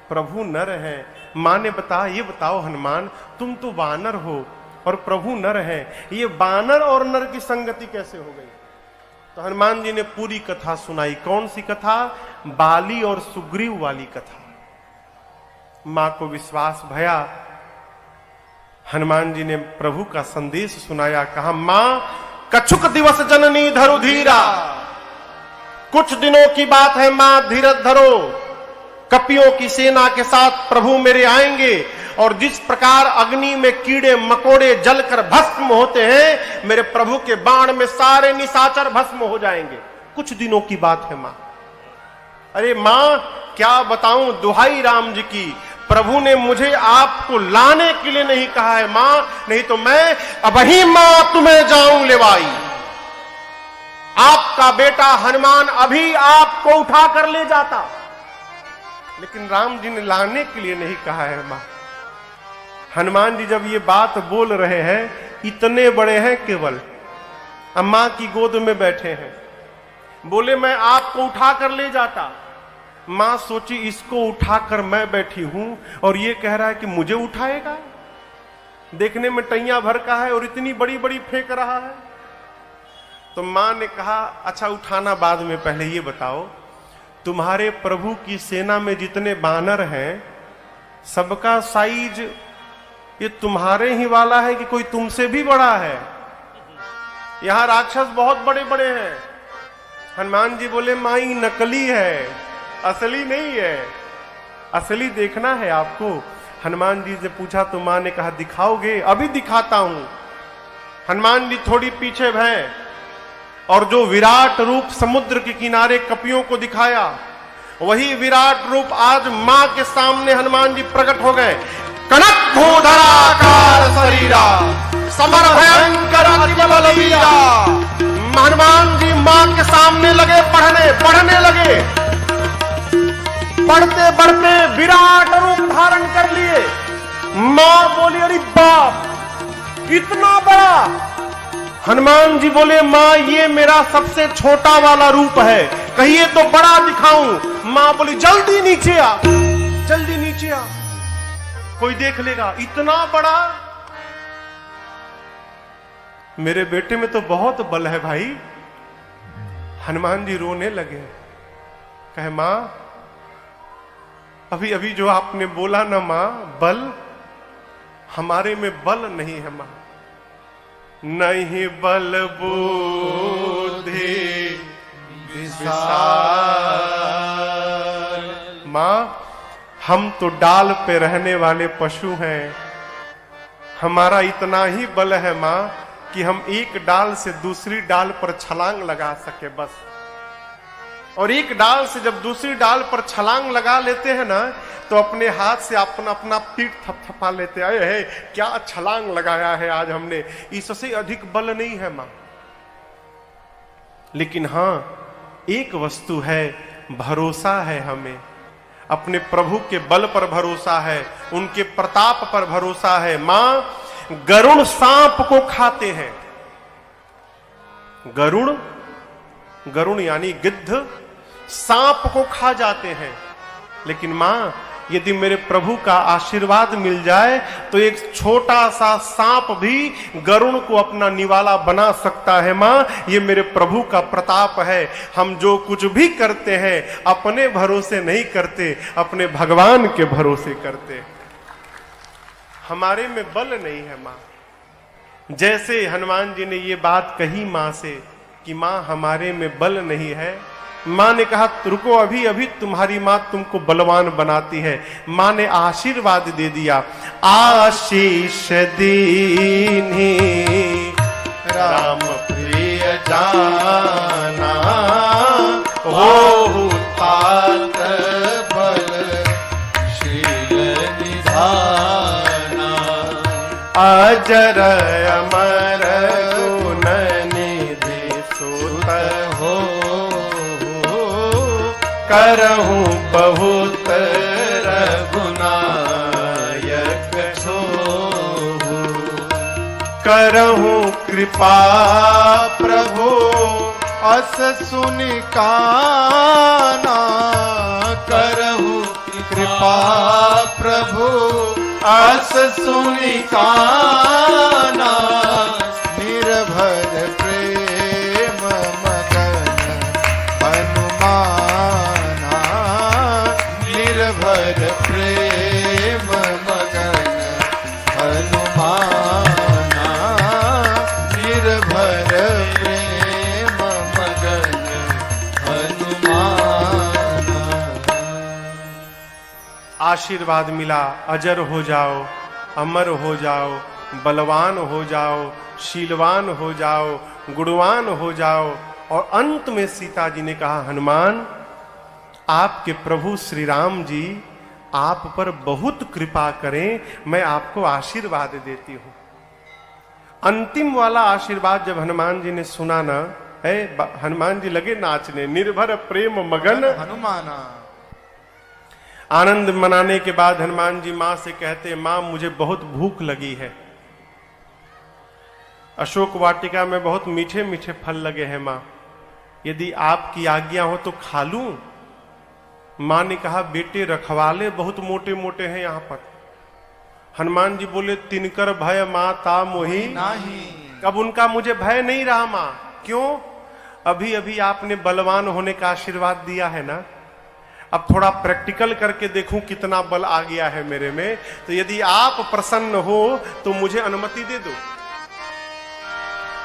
प्रभु नर है। मां ने ये बताओ हनुमान, तुम तो वानर हो और प्रभु नर है, ये वानर और नर की संगति कैसे हो गई? तो हनुमान जी ने पूरी कथा सुनाई। कौन सी कथा? बाली और सुग्रीव वाली कथा। मां को विश्वास भया। हनुमान जी ने प्रभु का संदेश सुनाया। कहा, मां कछुक दिवस जननी धरु धीरा, कुछ दिनों की बात है मां, धीरज धरो। कपियों की सेना के साथ प्रभु मेरे आएंगे, और जिस प्रकार अग्नि में कीड़े मकोड़े जलकर भस्म होते हैं, मेरे प्रभु के बाण में सारे निशाचर भस्म हो जाएंगे। कुछ दिनों की बात है मां। अरे मां, क्या बताऊं, दुहाई राम जी की, प्रभु ने मुझे आपको लाने के लिए नहीं कहा है मां, नहीं तो मैं अबही मां तुम्हें जाऊं लेवाई। आपका बेटा हनुमान अभी आपको उठा कर ले जाता, लेकिन राम जी ने लाने के लिए नहीं कहा है मां। हनुमान जी जब ये बात बोल रहे हैं, इतने बड़े हैं केवल, अम्मा की गोद में बैठे हैं, बोले मैं आपको उठा कर ले जाता। मां सोची, इसको उठाकर मैं बैठी हूं और ये कह रहा है कि मुझे उठाएगा। देखने में टैया भर का है और इतनी बड़ी बड़ी फेंक रहा है। तो मां ने कहा, अच्छा उठाना बाद में, पहले ये बताओ, तुम्हारे प्रभु की सेना में जितने वानर हैं, सबका साइज ये तुम्हारे ही वाला है कि कोई तुमसे भी बड़ा है? यहां राक्षस बहुत बड़े बड़े हैं। हनुमान जी बोले, माई नकली है, असली नहीं है। असली देखना है आपको। हनुमान जी से पूछा तो मां ने कहा, दिखाओगे? अभी दिखाता हूं। हनुमान जी थोड़ी पीछे भय, और जो विराट रूप समुद्र के किनारे कपियों को दिखाया, वही विराट रूप आज मां के सामने हनुमान जी प्रकट हो गए। कनक भूधराकार शरीरा, समर भयंकर अति बलवीरा। हनुमान जी मां के सामने लगे पढ़ने लगे। बढ़ते बढ़ते विराट रूप धारण कर लिए। मां बोली, अरे बाप, इतना बड़ा? हनुमान जी बोले, मां ये मेरा सबसे छोटा वाला रूप है, कहिए तो बड़ा दिखाऊं। मां बोली, जल्दी नीचे आ, जल्दी नीचे आ, कोई देख लेगा। इतना बड़ा? मेरे बेटे में तो बहुत बल है भाई। हनुमान जी रोने लगे। कहे, मां अभी अभी जो आपने बोला ना मां, बल, हमारे में बल नहीं है मां। नहीं बल बुद्धि विशाल। मां, हम तो डाल पे रहने वाले पशु हैं, हमारा इतना ही बल है मां कि हम एक डाल से दूसरी डाल पर छलांग लगा सके बस। और एक डाल से जब दूसरी डाल पर छलांग लगा लेते हैं ना, तो अपने हाथ से अपना अपना पीठ थपथपा लेते हैं, क्या छलांग लगाया है आज हमने, इससे अधिक बल नहीं है मां। लेकिन हां, एक वस्तु है, भरोसा है हमें, अपने प्रभु के बल पर भरोसा है, उनके प्रताप पर भरोसा है। मां गरुण सांप को खाते हैं। गरुण यानी गिद्ध सांप को खा जाते हैं, लेकिन मां यदि मेरे प्रभु का आशीर्वाद मिल जाए तो एक छोटा सा सांप भी गरुड़ को अपना निवाला बना सकता है। मां, ये मेरे प्रभु का प्रताप है। हम जो कुछ भी करते हैं अपने भरोसे नहीं करते, अपने भगवान के भरोसे करते। हमारे में बल नहीं है मां। जैसे हनुमान जी ने ये बात कही मां से कि मां हमारे में बल नहीं है, मां ने कहा रुको, अभी अभी तुम्हारी मां तुमको बलवान बनाती है। मां ने आशीर्वाद दे दिया, आशीष दीन्ही राम प्रिय जाना, हो तात बल शील निधाना, अजर अमर गुण निधि सुत हो करहूं बहुत रघुनायक छो, करहूं कृपा प्रभु अस सुनि काना, करहु कृपा प्रभु अस सुनि काना, निर्भर प्रेम मगन हनुमाना, निर्भर प्रेम मगन हनुमाना, निर्भर प्रेम मगन हनुमाना। आशीर्वाद मिला, अजर हो जाओ, अमर हो जाओ, बलवान हो जाओ, शीलवान हो जाओ, गुणवान हो जाओ। और अंत में सीता जी ने कहा, हनुमान आपके प्रभु श्री राम जी आप पर बहुत कृपा करें, मैं आपको आशीर्वाद देती हूं। अंतिम वाला आशीर्वाद जब हनुमान जी ने सुना ना, हनुमान जी लगे नाचने, निर्भर प्रेम मगन हनुमाना। आनंद मनाने के बाद हनुमान जी मां से कहते, मां मुझे बहुत भूख लगी है, अशोक वाटिका में बहुत मीठे मीठे फल लगे हैं मां, यदि आपकी आज्ञा हो तो खा लूं। मां ने कहा, बेटे रखवाले बहुत मोटे मोटे हैं यहां पर। हनुमान जी बोले, तिनकर भय माता मोही नहीं। अब उनका मुझे भय नहीं रहा मां। क्यों? अभी अभी आपने बलवान होने का आशीर्वाद दिया है ना, अब थोड़ा प्रैक्टिकल करके देखूं कितना बल आ गया है मेरे में। तो यदि आप प्रसन्न हो तो मुझे अनुमति दे दो।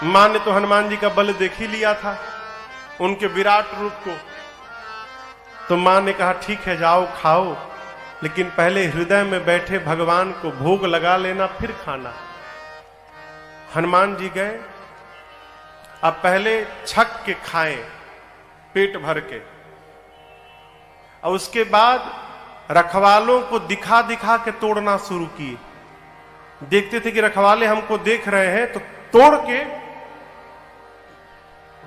मां ने तो हनुमान जी का बल देख ही लिया था, उनके विराट रूप को। तो मां ने कहा, ठीक है जाओ खाओ, लेकिन पहले हृदय में बैठे भगवान को भोग लगा लेना, फिर खाना। हनुमान जी गए, अब पहले छक के खाएं पेट भर के, और उसके बाद रखवालों को दिखा दिखा के तोड़ना शुरू किए। देखते थे कि रखवाले हमको देख रहे हैं तो तोड़ के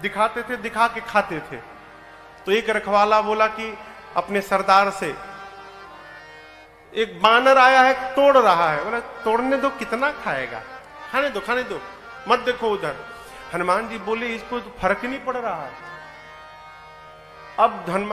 दिखाते थे, दिखा के खाते थे। तो एक रखवाला बोला कि अपने सरदार से, एक बानर आया है तोड़ रहा है, बोला तोड़ने दो, कितना खाएगा, खाने दो खाने दो, मत देखो उधर। हनुमान जी बोले, इसको तो फर्क नहीं पड़ रहा है। अब हनुमान